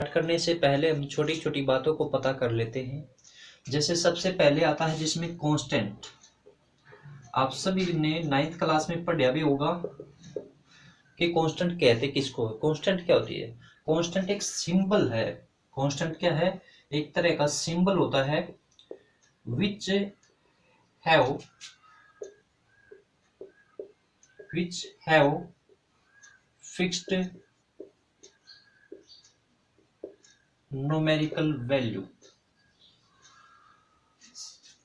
Start करने से पहले हम छोटी छोटी बातों को पता कर लेते हैं। जैसे सबसे पहले आता है जिसमें कांस्टेंट। आप सभी ने 9th क्लास में पढ़ा भी होगा कि कांस्टेंट कहते किसको है। कांस्टेंट क्या होती है? कांस्टेंट एक सिंबल है। कांस्टेंट क्या है? एक तरह का सिंबल होता है which have fixed numerical value.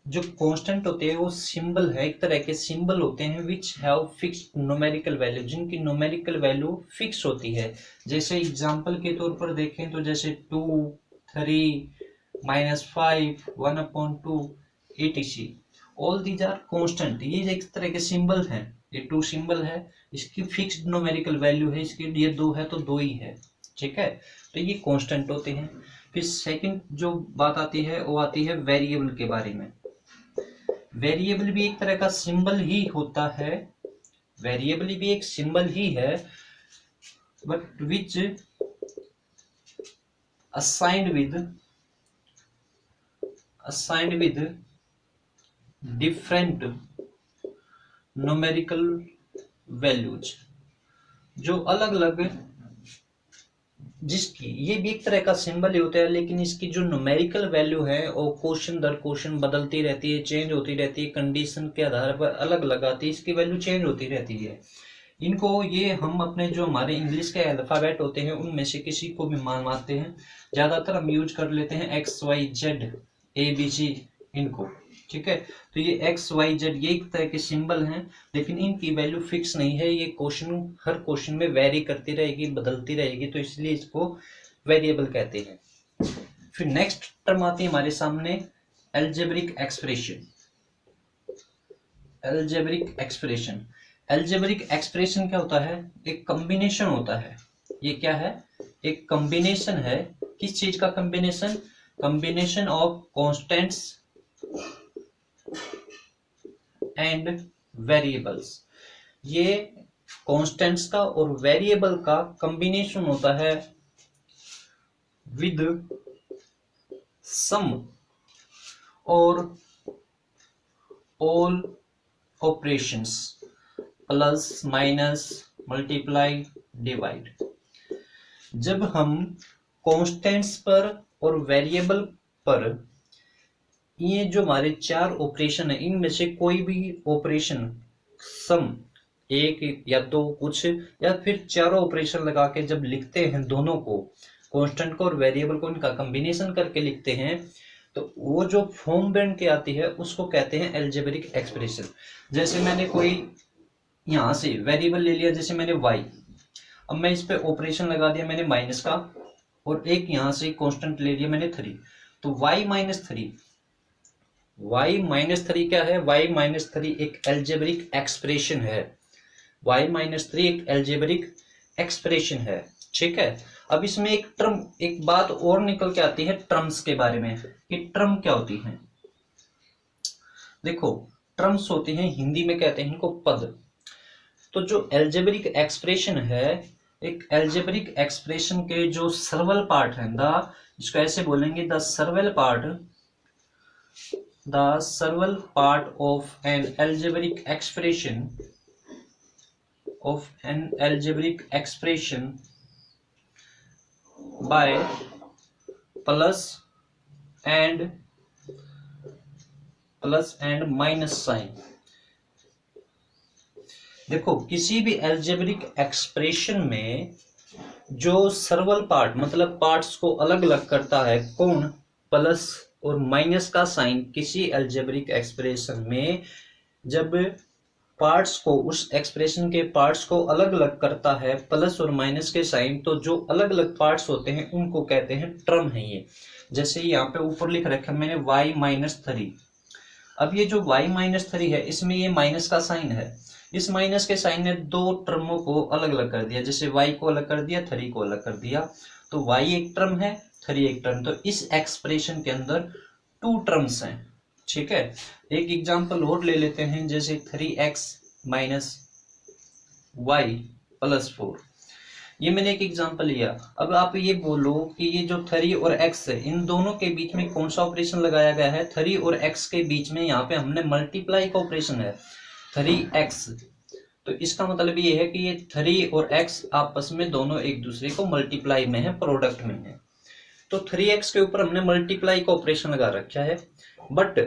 जो कांस्टेंट होते हैं वो सिंबल है, एक तरह के सिंबल होते हैं which have fixed numerical value, जिनकी न्यूमेरिकल वैल्यू फिक्स होती है। जैसे एग्जांपल के तौर पर देखें तो जैसे 2, 3, -5, 1/2 etc। All these are constant. ये एक तरह के सिंबल हैं। ये 2 सिंबल है, इसकी फिक्स्ड न्यूमेरिकल वैल्यू है, इसके ये 2 है तो 2 ही है। ठीक है, तो ये कांस्टेंट होते हैं। फिर सेकंड जो बात आती है वो आती है वेरिएबल के बारे में। वेरिएबल भी एक तरह का सिंबल ही होता है। वेरिएबल भी एक सिंबल ही है, but which assigned with different numerical values, जो अलग अलग, जिसकी ये भी एक तरह का सिंबल ही होता है, लेकिन इसकी जो न्यूमेरिकल वैल्यू है वो क्वेश्चन दर क्वेश्चन बदलती रहती है, चेंज होती रहती है, कंडीशन के आधार पर अलग अलग आती है, इसकी वैल्यू चेंज होती रहती है। इनको ये हम अपने जो हमारे इंग्लिश के अल्फाबेट होते हैं उनमें से किसी को भी मानते हैं। ज्यादातर हम यूज कर लेते हैं XYZ ABC इनको। ठीक है, तो ये XYZ ये एक तरह के सिंबल हैं, लेकिन इनकी वैल्यू फिक्स नहीं है। ये क्वेश्चन हर क्वेश्चन में वेरी करती रहेगी, बदलती रहेगी, तो इसलिए इसको वेरिएबल कहते हैं। फिर नेक्स्ट टर्म आती है हमारे सामने algebraic expression. Algebraic expression, algebraic expression क्या होता है? एक कॉम्बिनेशन होता है। ये क्या है? एक कॉम्बिनेशन है। किस चीज का combination? Combination of constants and variables. ये कांस्टेंट्स का और वेरिएबल का कॉम्बिनेशन होता है विद सम और all operations, plus minus multiply divide. जब हम कांस्टेंट्स पर और वेरिएबल पर, ये जो हमारे 4 ऑपरेशन है, इनमें से कोई भी ऑपरेशन सम 1 या 2 कुछ या फिर चारों ऑपरेशन लगा के जब लिखते हैं, दोनों को, कांस्टेंट को और वेरिएबल को, इनका कॉम्बिनेशन करके लिखते हैं, तो वो जो फॉर्म बन के आती है उसको कहते हैं अलजेब्रिक एक्सप्रेशन। जैसे मैंने कोई यहां से वेरिएबल ले लिया, जैसे मैंने y, अब मैं इस पे ऑपरेशन लगा दिया मैंने माइनस का, और एक यहां से कांस्टेंट ले लिया मैंने 3, तो y-3 क्या है? y-3 एक अलजेब्रिक एक्सप्रेशन है। y-3 एक अलजेब्रिक एक्सप्रेशन है। ठीक है, अब इसमें एक टर्म, एक बात और निकल के आती है टर्म्स के बारे में कि टर्म क्या होती है। देखो, टर्म्स होती हैं, हिंदी में कहते हैं इनको पद। तो जो अलजेब्रिक एक्सप्रेशन है, एक अलजेब्रिक एक्सप्रेशन के जो सर्वल पार्ट है, इसको ऐसे बोलेंगे the several part of an algebraic expression by plus and minus sign. देखो, किसी भी अलजेब्रिक एक्सप्रेशन में जो सर्वल पार्ट, मतलब पार्ट्स को अलग अलग करता है, कौन? प्लस और माइनस का साइन। किसी अलजेब्रिक एक्सप्रेशन में जब पार्ट्स को, उस एक्सप्रेशन के पार्ट्स को अलग अलग करता है प्लस और माइनस के साइन, तो जो अलग अलग पार्ट्स होते हैं उनको कहते हैं टर्म है ये। जैसे यहाँ पे ऊपर लिख रखा है मैंने y-3। अब ये जो y-3 है, इसमें ये माइनस का साइन है, इस माइनस के साइन ने 2 टर्मों को अलग अलग कर दिया। जैसे y को अलग कर दिया, 3 को अलग कर दिया, तो y एक टर्म है, 3 एक टर्म। तो इस एक्सप्रेशन के अंदर 2 टर्म्स हैं। ठीक है, एक एग्जांपल और ले लेते हैं, जैसे 3x - y + 4। ये मैंने एक एग्जांपल लिया। अब आप ये बोलो कि ये जो 3 और x है, इन दोनों के बीच में कौन सा ऑपरेशन लगाया गया है? 3 और x के बीच में यहाँ पे हमने मल्टीप्लाई का ऑपरेशन है, 3x। तो इसका मतलब ये है कि ये 3 और x आपस में दोनों एक दूसरे को मल्टीप्लाई में है, प्रोडक्ट में है। तो 3x के ऊपर हमने मल्टीप्लाई का ऑपरेशन लगा रखा है, but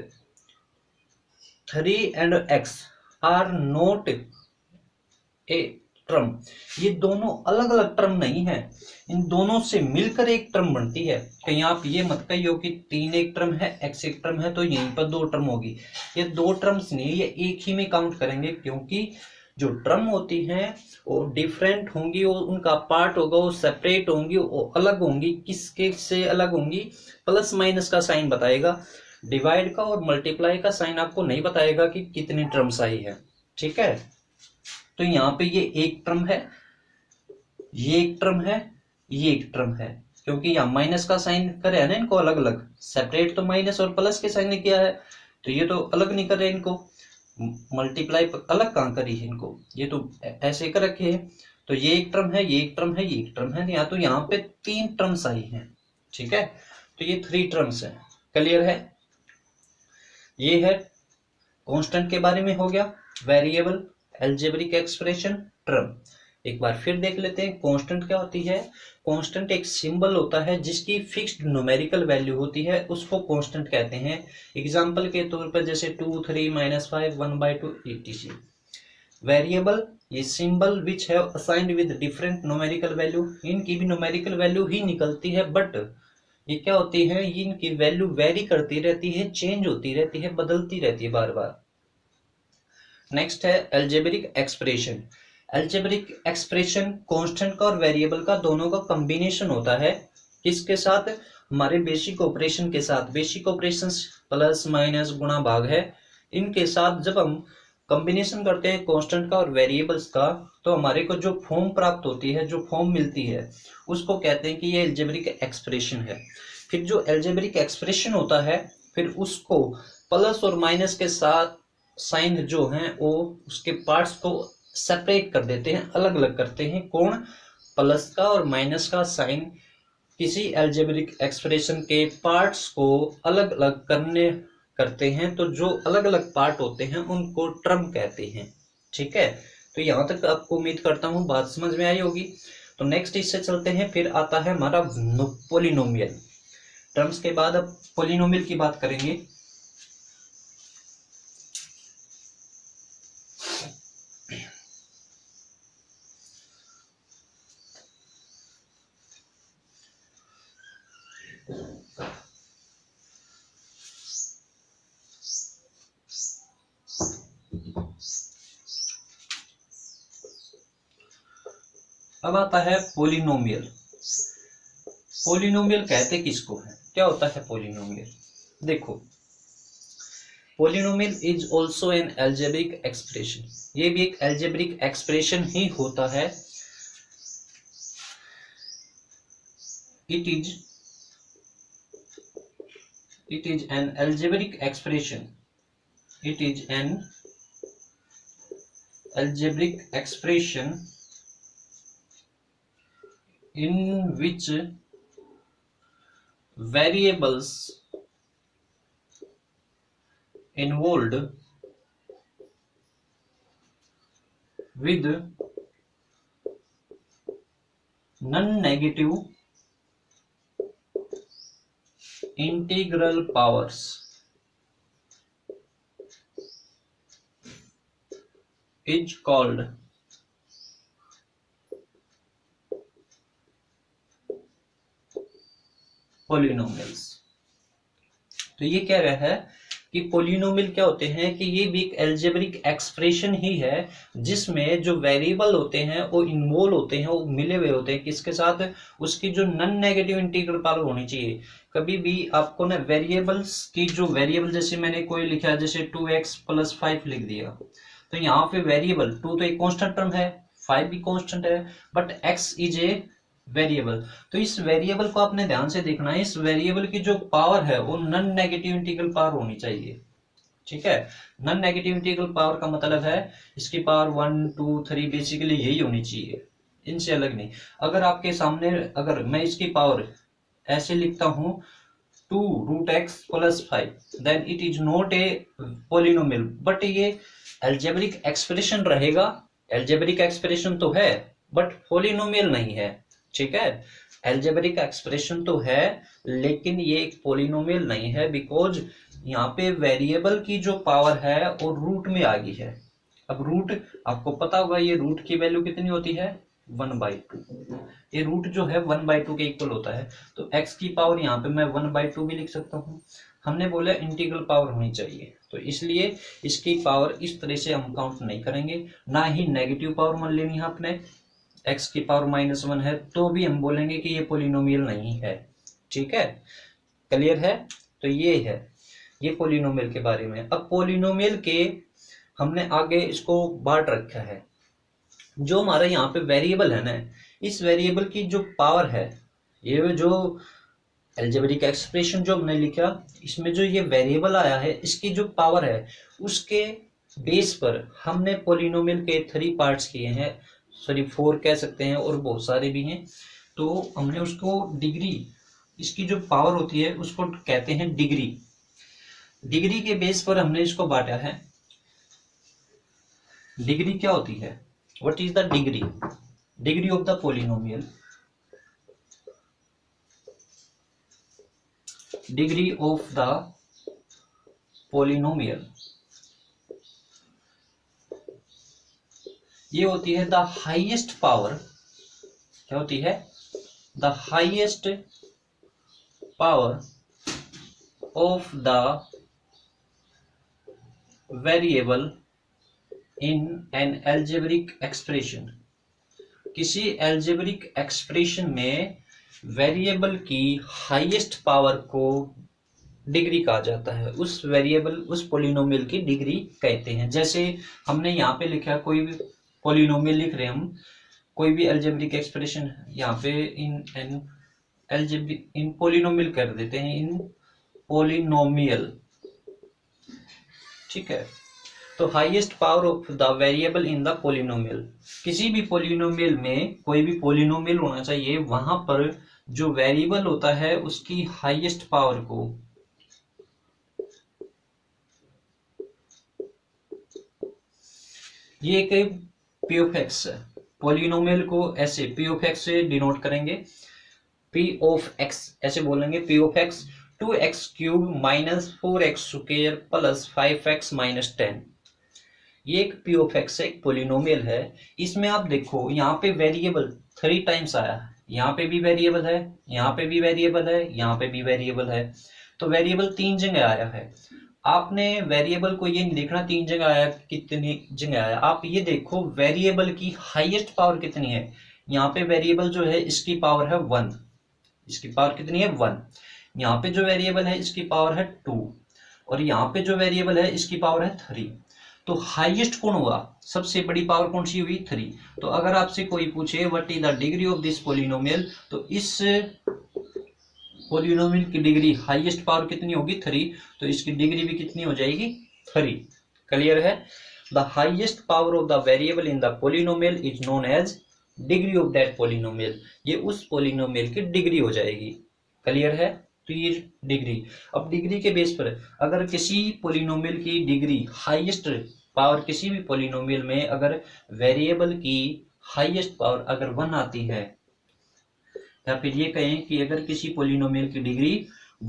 3 and x are not a term. ये दोनों अलग अलग टर्म नहीं है, इन दोनों से मिलकर एक टर्म बनती है। कहीं आप ये मत कहियो कि 3 एक टर्म है, x एक टर्म है, तो यहीं पर 2 टर्म होगी। ये 2 टर्म्स नहीं, ये एक ही में काउंट करेंगे, क्योंकि जो टर्म होती हैं वो डिफरेंट होंगी, वो उनका पार्ट होगा, वो सेपरेट होंगी, वो अलग होंगी। किसके से अलग होंगी? प्लस माइनस का साइन बताएगा, डिवाइड का और मल्टीप्लाई का साइन आपको नहीं बताएगा कि कितनी टर्म्स आई है। ठीक है, तो यहाँ पे ये एक टर्म है, ये एक टर्म है, ये एक टर्म है, क्योंकि यहाँ माइनस का साइन करे है ना इनको अलग अलग, सेपरेट तो माइनस और प्लस के साइन ने किया है, तो ये तो अलग नहीं कर रहे इनको, मल्टीप्लाई अलग कहाँ करी है इनको, ये तो ऐसे कर रखे हैं। तो ये एक टर्म है, ये एक टर्म है, ये एक टर्म है, यहाँ तो यहाँ पे 3 टर्म्स आई हैं। ठीक है, तो ये 3 टर्म्स है। क्लियर है? ये है कांस्टेंट के बारे में हो गया, वेरिएबल, अलजेब्रिक एक्सप्रेशन, टर्म। एक बार फिर देख लेते हैं कांस्टेंट क्या होती है। कांस्टेंट एक सिंबल होता है जिसकी फिक्स्ड न्यूमेरिकल वैल्यू होती है, उसको कांस्टेंट कहते हैं। एग्जांपल के तौर पर जैसे 2, 3, -5, 1/2 etc। वेरिएबल, ये सिंबल विच है assigned with different numerical value, इनकी भी न्यूमेरिकल वैल्यू ही निकलती है, बट ये क्या होती है, इनकी वैल्यू वेरी करती रहती है, चेंज होती रहती है, बदलती रहती है बार बार। नेक्स्ट है algebraic expression. Algebraic expression constant का और वेरिएबल का दोनों का कॉम्बिनेशन होता है। किसके साथ? हमारे बेसिक ऑपरेशन के साथ। बेसिक ऑपरेशंस प्लस माइनस गुणा भाग है, इनके साथ जब हम कॉम्बिनेशन करते हैं कांस्टेंट का और वेरिएबल्स का, तो हमारे को जो फॉर्म प्राप्त होती है, जो फॉर्म मिलती है, उसको कहते हैं कि ये अलजेब्रिक एक्सप्रेशन है। फिर जो अलजेब्रिक एक्सप्रेशन होता है, फिर उसको प्लस और माइनस के साथ साइन जो हैं वो उसके पार्ट्स को सेपरेट कर देते हैं, अलग अलग करते हैं। कौन? प्लस का और माइनस का साइन किसी अलजेब्रिक एक्सप्रेशन के पार्ट्स को अलग अलग करते हैं, तो जो अलग अलग पार्ट होते हैं उनको टर्म कहते हैं। ठीक है, तो यहां तक आपको उम्मीद करता हूं बात समझ में आई होगी। तो नेक्स्ट इससे चलते हैं, फिर आता है हमारा पोलिनोमियल। टर्म्स के बाद अब पोलिनोमियल की बात करेंगे। अब आता है पोलिनोमियल। पोलिनोमियल कहते किसको है? क्या होता है पोलिनोमियल? देखो, polynomial is also an algebraic expression. ये भी एक अलजेब्रिक एक्सप्रेशन ही होता है। It is an algebraic expression. It is an algebraic expression in which variables involved with non-negative integral powers is called polynomials. तो ये कह रहा है कि पोलिनोमियल क्या होते हैं कि ये भी एक अलजेब्रिक एक्सप्रेशन ही है जिसमें जो वेरिएबल होते हैं वो इन्वॉल्व होते हैं, वो मिले हुए होते हैं। किसके साथ? उसकी जो नॉन नेगेटिव इंटीग्रल पावर होनी चाहिए। कभी भी आपको ना वेरिएबल्स की जो वेरिएबल, जैसे मैंने कोई लिखा जैसे 2x + 5 लिख दिया, तो यहाँ पे वेरिएबल 2 तो एक कांस्टेंट टर्म है, 5 भी कांस्टेंट है, but x is a variable. तो इस वेरिएबल को आपने ध्यान से देखना है, इस वेरिएबल की जो पावर है वो नॉन नेगेटिव इंटीग्रल पावर होनी चाहिए। ठीक है, नॉन नेगेटिव इंटीग्रल पावर का मतलब है इसकी पावर 1, 2, 3 बेसिकली यही होनी चाहिए। इनसे अलग नहीं। अगर आपके सामने अगर मैं इसकी पावर ऐसे लिखता हूं 2√x+5 then it is not a polynomial, but ये एल्जेब्रिक एक्सप्रेशन रहेगा। एल्जेब्रिक एक्सप्रेशन तो है बट पोलिनोमियल नहीं है, ठीक है। एल्जेब्रिक एक्सप्रेशन तो है लेकिन ये एक पोलिनोमियल नहीं है, बिकॉज यहाँ पे वेरिएबल की जो पावर है वो रूट में आ गई है। अब रूट आपको पता होगा, ये रूट की वैल्यू कितनी होती है 1/2। ये रूट जो है 1/2 के इक्वल होता है, तो x की पावर यहाँ पे मैं 1/2 भी लिख सकता हूँ। हमने बोला इंटीग्रल पावर होनी चाहिए, तो इसलिए इसकी पावर इस तरह से हम काउंट नहीं करेंगे। ना ही नेगेटिव पावर मान लेनी है आपने, x की पावर -1 है तो भी हम बोलेंगे कि ये पोलिनोमियल नहीं है, ठीक है। क्लियर है? तो ये है ये पोलिनोमियल के बारे में। अब पोलिनोमियल के हमने आगे इसको बांट रखा है। जो हमारा यहाँ पे वेरिएबल है ना, इस वेरिएबल की जो पावर है, ये जो एल्जेब्रिक एक्सप्रेशन जो हमने लिखा, इसमें जो ये वेरिएबल आया है इसकी जो पावर है उसके बेस पर हमने पोलिनोमियल के 3 पार्ट्स किए हैं, सॉरी 4 कह सकते हैं, और बहुत सारे भी हैं। तो हमने उसको डिग्री, इसकी जो पावर होती है उसको कहते हैं डिग्री। डिग्री के बेस पर हमने इसको बांटा है। डिग्री क्या होती है? What is the degree? Degree of the polynomial, degree of the polynomial, ये होती है द हाईएस्ट पावर। क्या होती है? The highest power of the variable in an algebraic expression. किसी एल्जेब्रिक एक्सप्रेशन में वेरिएबल की हाईएस्ट पावर को डिग्री कहा जाता है। उस वेरिएबल, उस पोलिनोमियल की डिग्री कहते हैं। जैसे हमने यहाँ पे लिखा, कोई भी पोलिनोमियल लिख रहे हैं हम, कोई भी एल्जेब्रिक एक्सप्रेशन यहाँ पे इन पोलिनोमियल कर देते हैं, इन पोलिनोमियल, ठीक है। तो highest power of the variable in the polynomial, किसी भी पोलिनोमियल में कोई भी पोलिनोमियल होना चाहिए, वहां पर जो वेरिएबल होता है उसकी हाईएस्ट पावर को ये एक पी ऑफ एक्स है। पोलिनोमियल को ऐसे पी ऑफ एक्स से डिनोट करेंगे, पी ऑफ एक्स ऐसे बोलेंगे, P of x 2x³ - 4x² + 5x - 10। ये एक पी ऑफ एक्स है, एक पोलिनोमियल है। इसमें आप देखो यहाँ पे वेरिएबल 3 टाइम्स आया है, यहाँ पे भी वेरिएबल है, यहाँ पे भी वेरिएबल है, यहाँ पे भी वेरिएबल है। तो वेरिएबल 3 जगह आया है। आपने वेरिएबल को ये नहीं देखना 3 जगह आया कितनी जगह आया, आप ये देखो वेरिएबल की हाईएस्ट पावर कितनी है। यहाँ पे वेरिएबल जो है इसकी पावर है 1, इसकी पावर कितनी है 1। यहाँ पे जो वेरिएबल है इसकी पावर है 2, और यहाँ पे जो वेरिएबल है इसकी पावर है 3। तो हाईएस्ट कौन हुआ? सबसे बड़ी पावर कौन सी हुई? 3। तो अगर आपसे कोई पूछे what is the degree of this polynomial, तो इस पोलिनोमियल की डिग्री हाईएस्ट पावर कितनी होगी? 3। तो इसकी डिग्री भी कितनी हो जाएगी? 3। क्लियर है? The highest power of the variable in the polynomial is known as degree of that polynomial. ये उस पोलिनोमियल की डिग्री हो जाएगी। क्लियर है? तो ये डिग्री। अब डिग्री के बेस पर अगर किसी पोलिनोमियल की डिग्री हाईएस्ट पावर, किसी भी पोलिनोमियल में अगर वेरिएबल की हाईएस्ट पावर अगर 1 आती है, या फिर ये कहें कि अगर किसी पोलिनोमियल की डिग्री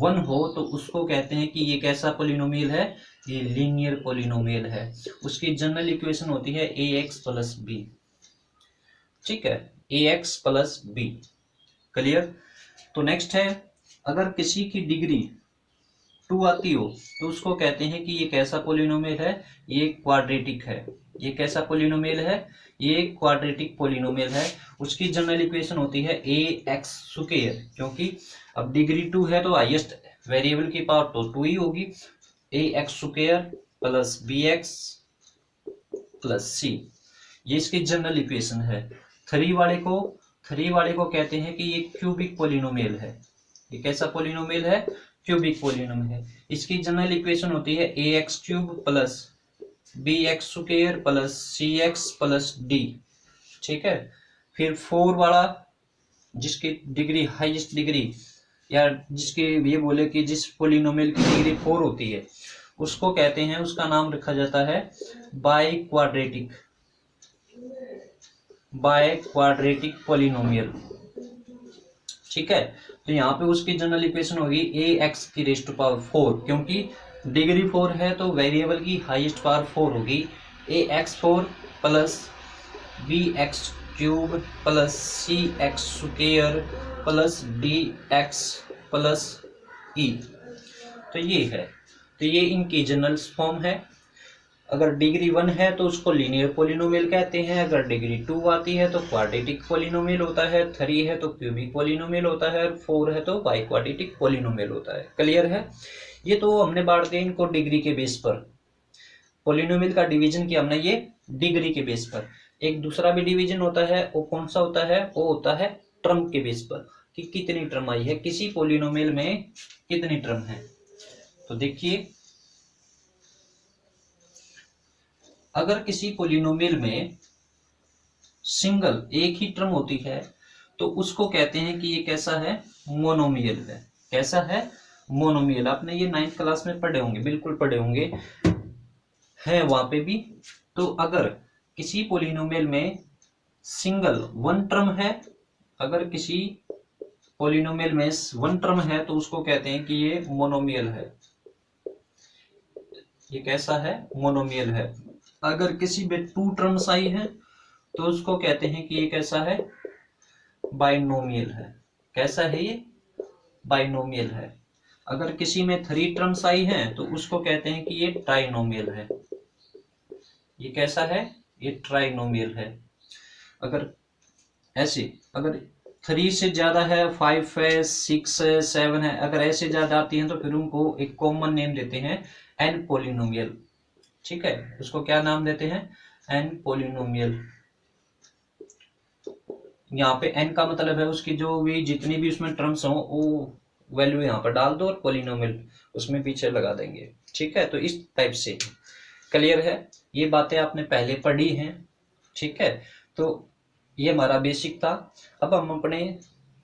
1 हो तो उसको कहते हैं कि ये कैसा पोलिनोमियल है? ये लीनियर पोलिनोमियल है। उसकी जनरल इक्वेशन होती है ax + b, ठीक है, ax + b। क्लियर? तो नेक्स्ट है, अगर किसी की डिग्री 2 आती हो तो उसको कहते हैं कि ये कैसा पोलिनोमियल है? ये क्वाड्रेटिक है। ये कैसा पोलिनोमियल है? ये क्वाड्रेटिक पोलिनोमियल है। उसकी जनरल इक्वेशन होती है ax², क्योंकि अब डिग्री 2 है तो हाईएस्ट वेरिएबल की पावर तो 2 ही होगी। ax² + bx + c, ये इसकी जनरल इक्वेशन है। 3 वाले को कहते हैं कि ये क्यूबिक पोलिनोमियल है। ये कैसा पोलिनोमियल है? क्यूबिक पोलिनोमियल है। इसकी जनरल इक्वेशन होती है ax³ + bx² + cx + d, ठीक है। फिर 4 वाला जिसकी डिग्री हाईएस्ट डिग्री, या जिसके ये बोले कि जिस पोलिनोमियल की डिग्री 4 होती है, उसको कहते हैं, उसका नाम रखा जाता है बाई क्वाड्रेटिक पोलिनोमियल। ठीक है, तो यहाँ पे उसकी जनरल इक्वेशन होगी ax की रेज़ टू पावर 4, क्योंकि डिग्री 4 है तो वेरिएबल की हाईएस्ट पावर 4 होगी। ax4 plus bx cube plus cx square plus dx plus e। तो ये है, तो ये इनकी जनरल फॉर्म है। अगर डिग्री 1 है तो उसको लीनियर पोलिनोमियल कहते हैं, अगर डिग्री 2 आती है तो क्वाड्रेटिक पोलिनोमियल होता है, 3 है तो क्यूबिक पोलिनोमियल होता है, 4 है तो बाई क्वाड्रेटिक पोलिनोमियल होता है। क्लियर है? ये तो हमने बांट दिया इनको डिग्री के बेस पर। पोलिनोमियल का डिवीजन किया हमने ये डिग्री के बेस पर। एक दूसरा भी डिवीजन होता है, वो कौन सा होता है? वो होता है टर्म के बेस पर, कि कितनी टर्म आई है, किसी पोलिनोमियल में कितनी टर्म है। तो देखिए, अगर किसी पोलिनोमियल में सिंगल एक ही टर्म होती है तो उसको कहते हैं कि ये कैसा है? मोनोमियल है। कैसा है? मोनोमियल। आपने ये 9th क्लास में पढ़े होंगे, बिल्कुल पढ़े होंगे, है वहां पे भी। तो अगर किसी पोलिनोमियल में सिंगल वन टर्म है, अगर किसी पोलिनोमियल में वन टर्म है तो उसको कहते हैं कि ये मोनोमियल है। ये कैसा है? मोनोमियल है। अगर किसी में 2 टर्म्स आई है तो उसको कहते हैं कि ये कैसा है? बाइनोमियल है। कैसा है ये? बाइनोमियल है। अगर किसी में 3 टर्म्स आई हैं तो उसको कहते हैं कि ये ट्राइनोमियल है। ये कैसा है? ये ट्राइनोमियल है। अगर ऐसे, अगर 3 से ज्यादा है, 5 है, 6 है, 7 है, अगर ऐसे ज्यादा आती हैं तो फिर उनको एक कॉमन नेम देते हैं एन पोलिनोमियल। ठीक है, उसको क्या नाम देते हैं? N polynomial. यहाँ पे एन का मतलब है उसकी जो भी जितनी भी उसमें टर्म्स हो वो वैल्यू यहाँ पर डाल दो और पोलिनोमियल उसमें पीछे लगा देंगे। ठीक है, तो इस टाइप से। क्लियर है? ये बातें आपने पहले पढ़ी हैं। ठीक है, तो ये हमारा बेसिक था। अब हम अपने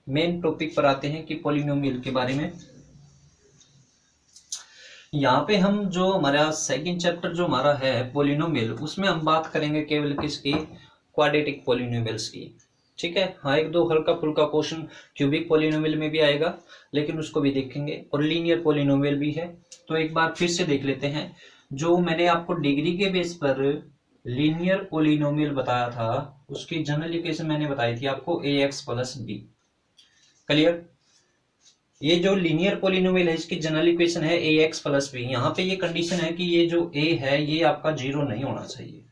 मेन टॉपिक पर आते हैं कि पोलिनोमियल के बारे में। यहाँ पे हम जो हमारा सेकंड चैप्टर जो हमारा है पोलिनोमियल, उसमें हम बात करेंगे केवल किसकी? क्वाड्रेटिक पोलिनोमियल्स की। ठीक है, हाँ, एक दो हल्का फुल्का क्वेश्चन क्यूबिक पोलिनोमियल में भी आएगा, लेकिन उसको भी देखेंगे, और लीनियर पोलिनोमियल भी है। तो एक बार फिर से देख लेते हैं। जो मैंने आपको डिग्री के बेस पर लीनियर पोलिनोमियल बताया था, उसकी जनरल इक्वेशन मैंने बताई थी आपको ax प्लस बी। क्लियर? ये जो लीनियर पोलिनोमियल है इसकी जनरल इक्वेशन है ax प्लस बी। यहाँ पे ये कंडीशन है कि ये जो a है ये आपका 0 नहीं होना चाहिए।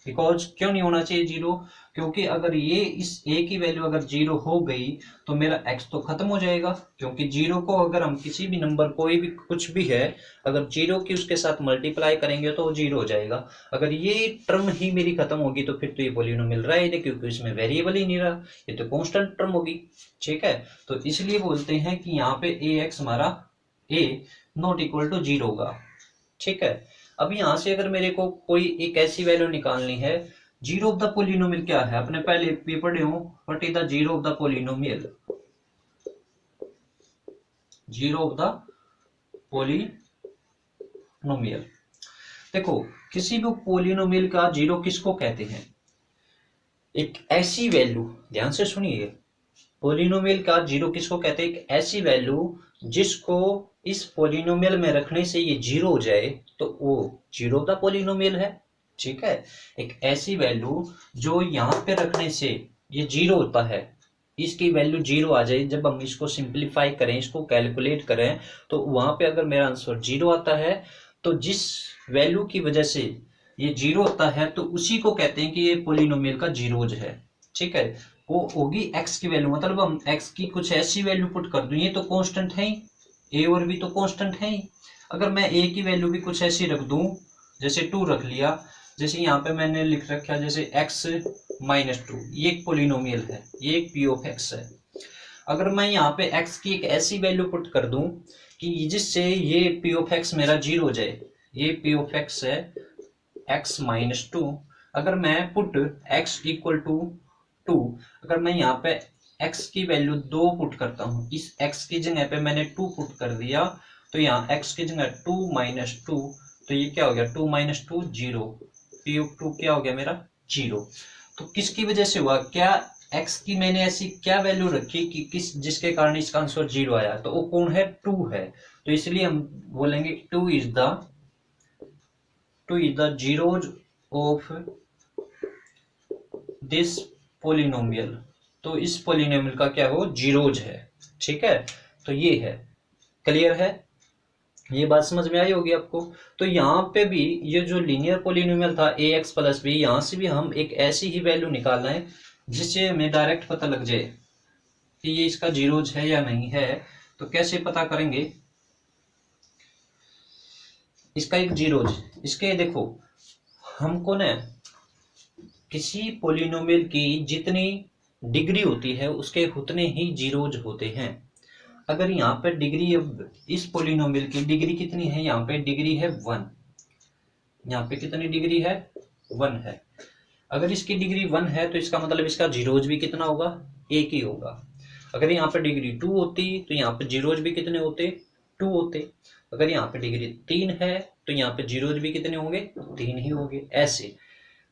बिकॉज क्यों नहीं होना चाहिए 0? क्योंकि अगर ये इस a की वैल्यू अगर 0 हो गई तो मेरा x तो खत्म हो जाएगा, क्योंकि 0 को अगर हम किसी भी नंबर, कोई भी कुछ भी है, अगर 0 की उसके साथ मल्टीप्लाई करेंगे तो वो 0 हो जाएगा। अगर ये टर्म ही मेरी खत्म होगी तो फिर तो ये पोलिनोमियल रहा ही नहीं, क्योंकि इसमें वेरिएबल ही नहीं रहा, ये तो कांस्टेंट टर्म होगी। ठीक है, तो इसलिए बोलते हैं कि यहाँ पे ax हमारा a नॉट इक्वल टू 0 होगा। ठीक है, अब यहाँ से अगर मेरे को कोई एक ऐसी वैल्यू निकालनी है, जीरो ऑफ द पोलिनोमियल क्या है? अपने पहले भी पढ़े हो, what is the zero of the polynomial? Zero of the polynomial. देखो, किसी भी पोलिनोमियल का जीरो किसको कहते हैं? एक ऐसी वैल्यू, ध्यान से सुनिए, पोलिनोमियल का जीरो किसको कहते हैं? एक ऐसी वैल्यू जिसको इस पोलिनोमियल में रखने से ये 0 हो जाए तो वो जीरो द पोलिनोमियल है। ठीक है, एक ऐसी वैल्यू जो यहाँ पे रखने से ये 0 होता है, इसकी वैल्यू 0 आ जाए, जब हम इसको सिंप्लीफाई करें, इसको कैलकुलेट करें, तो वहां पे अगर मेरा आंसर 0 आता है तो जिस वैल्यू की वजह से ये 0 होता है तो उसी को कहते हैं कि ये पोलिनोमियल का जीरोज है। ठीक है, वो होगी x की वैल्यू, मतलब हम x की कुछ ऐसी वैल्यू पुट कर दूं, ये तो कांस्टेंट है ही, a और b तो कांस्टेंट है ही। अगर मैं a की वैल्यू भी कुछ ऐसी रख दूं, जैसे 2 रख लिया, जैसे यहाँ पे मैंने लिख रखा है जैसे x माइनस 2, ये एक पोलिनोमियल है, ये एक p ऑफ x है। अगर मैं यहाँ पे x की एक ऐसी वैल्यू पुट कर दूं कि जिससे ये p ऑफ x मेरा 0 हो जाए, ये p ऑफ x है x माइनस 2, अगर मैं पुट x इक्वल टू 2, अगर मैं यहाँ पे x की वैल्यू 2 पुट करता हूँ, इस x की जगह पे मैंने 2 पुट कर दिया, तो यहाँ x की जगह 2 माइनस 2, तो ये क्या हो गया 2 माइनस 2 0, p ऑफ 2 क्या हो गया मेरा 0। तो किसकी वजह से हुआ, क्या x की मैंने ऐसी क्या वैल्यू रखी कि किस जिसके कारण इसका आंसर 0 आया, तो वो कौन है 2 है, तो इसलिए हम बोलेंगे 2 is the zeros of this polynomial, तो इस पोलिनोमियल का क्या हो जीरोज है। ठीक है, तो ये है, क्लियर है, ये बात समझ में आई होगी आपको। तो यहाँ पे भी ये जो लीनियर पोलिनोमियल था ए एक्स प्लस बी, यहाँ से भी हम एक ऐसी ही वैल्यू निकालना है जिससे हमें डायरेक्ट पता लग जाए कि ये इसका जीरोज है या नहीं है। तो कैसे पता करेंगे इसका एक जीरोज, इसके देखो हमको न किसी पोलिनोमियल की जितनी डिग्री होती है उसके उतने ही जीरोज होते हैं। अगर यहाँ पे डिग्री, इस पोलिनोमियल की डिग्री कितनी है, यहाँ पे डिग्री है 1, यहाँ पे कितनी डिग्री है 1 है। अगर इसकी डिग्री 1 है तो इसका मतलब इसका जीरोज भी कितना होगा, एक ही होगा। अगर यहाँ पे डिग्री 2 होती तो यहाँ पे जीरोज भी कितने होते, 2 होते। अगर यहाँ पे डिग्री 3 है तो यहाँ पे जीरोज भी कितने होंगे, 3 ही होंगे। ऐसे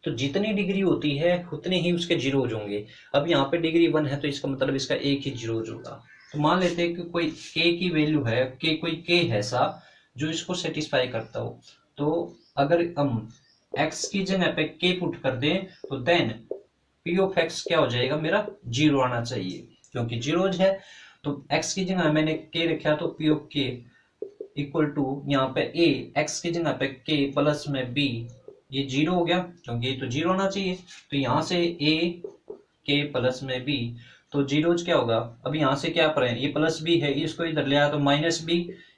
तो जितनी डिग्री होती है उतने ही उसके जीरोज होंगे। अब यहाँ पे डिग्री 1 है तो इसका मतलब इसका एक ही जीरोज होगा। तो मान लेते हैं कि कोई k की वैल्यू है, कोई k है ऐसा जो इसको सेटिस्फाई करता हो, तो अगर हम x की जगह पे k पुट कर दें तो देन p ऑफ x क्या हो जाएगा, मेरा 0 आना चाहिए क्योंकि जीरोज है। तो x की जगह मैंने k रखा तो p of k equal to यहाँ पे a, x की जगह पे k प्लस में b, ये 0 हो गया क्योंकि ये तो 0 आना चाहिए। तो यहाँ से a k प्लस में b, तो जीरोज क्या होगा, अब यहाँ से क्या पर है, ये प्लस बी है, इसको इधर ले आया तो माइनस बी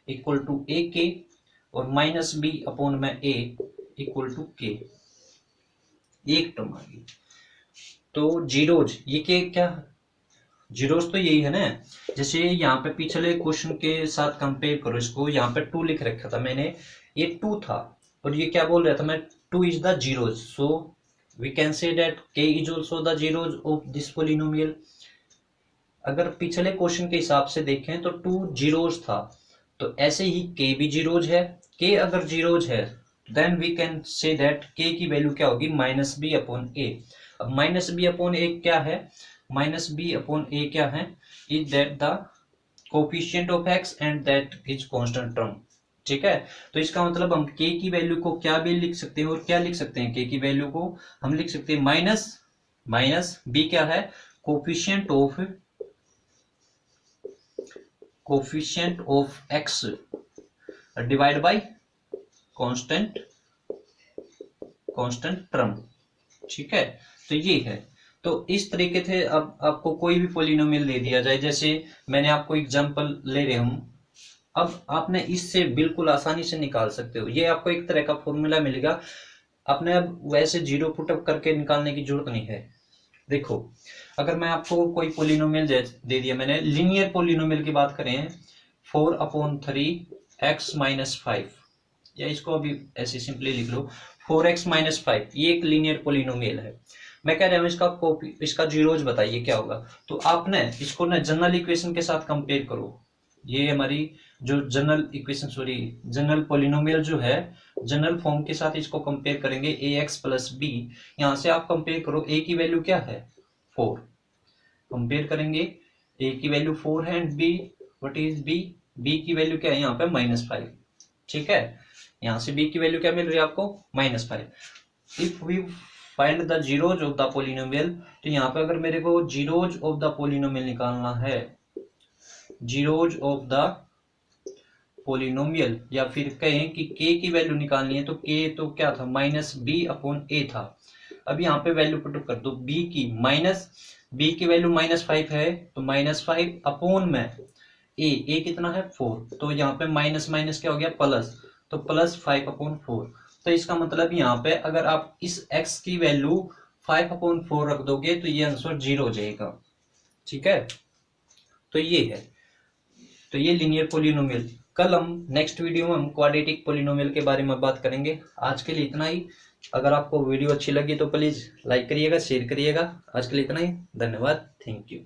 इक्वल टू ए के, और माइनस बी अपॉन में ए इक्वल टू के, एक टर्म आ गई। तो जीरोज ये के क्या, जीरोज तो यही है ना। जैसे यहाँ पे पिछले क्वेश्चन के साथ कंपेयर करो इसको, यहाँ पे 2 लिख रखा था मैंने, ये 2 था और ये क्या बोल रहा था मैं, 2 is the zeros, so we can say that k is also the zeros of this polynomial. अगर पिछले क्वेश्चन के हिसाब से देखें तो 2 जीरोज था, तो ऐसे ही k भी जीरोज है। k अगर जीरोज है then we can say that k की वैल्यू क्या होगी, माइनस बी अपॉन ए। अब माइनस बी अपॉन ए क्या है, माइनस बी अपॉन ए क्या है, is that the coefficient of x and that is constant term. ठीक है, तो इसका मतलब हम k की वैल्यू को क्या भी लिख सकते हैं, और क्या लिख सकते हैं, k की वैल्यू को हम लिख सकते हैं माइनस b क्या है, coefficient of x divide by constant term. ठीक है, तो ये है। तो इस तरीके से अब आपको कोई भी पोलिनोमियल दे दिया जाए, जैसे मैंने आपको एग्जांपल ले रहे हूं, अब आपने इससे बिल्कुल आसानी से निकाल सकते हो। ये आपको एक तरह का फॉर्मूला मिलेगा, आपने अब वैसे जीरो पुटअप करके निकालने की जरूरत नहीं है। देखो अगर मैं आपको कोई पोलिनोमियल दे दिया, मैंने लीनियर पोलिनोमियल की बात करें 4/3 x माइनस 5, या इसको अभी ऐसे सिंपली लिख लो 4x माइनस 5, ये एक लीनियर पोलिनोमियल है। मैं कह रहा हूँ इसका जीरोज बताइए क्या होगा। तो आपने इसको ना जनरल इक्वेशन के साथ कंपेयर करो, ये हमारी जो जनरल पोलिनोमियल जो है जनरल फॉर्म के साथ इसको कंपेयर करेंगे ax प्लस बी। यहाँ से आप कंपेयर करो, a की वैल्यू क्या है 4, कंपेयर करेंगे a की वैल्यू 4 है and b what is b की वैल्यू क्या है यहाँ पे -5। ठीक है, यहाँ से b की वैल्यू क्या मिल रही है आपको -5। If we find the zeros of the polynomial, तो यहाँ पे अगर मेरे को जीरोज ऑफ द पोलिनोमियल निकालना है, जीरोज ऑफ द पोलिनोमियल, या फिर कहें कि k की वैल्यू निकालनी है, तो k तो क्या था -b अपॉन a था। अब यहाँ पे वैल्यू पुट कर दो b की वैल्यू -5 है, तो -5 अपॉन में a कितना है 4, तो यहाँ पे माइनस माइनस क्या हो गया प्लस, तो +5/4। तो इसका मतलब यहाँ पे अगर आप इस x की वैल्यू 5/4 रख दोगे तो ये आंसर 0 हो जाएगा। ठीक है, तो ये है, तो ये लीनियर पोलिनोमियल। कल हम नेक्स्ट वीडियो में हम क्वाड्रेटिक पोलिनोमियल के बारे में बात करेंगे। आज के लिए इतना ही। अगर आपको वीडियो अच्छी लगी तो प्लीज़ लाइक करिएगा, शेयर करिएगा। आज के लिए इतना ही, धन्यवाद, थैंक यू।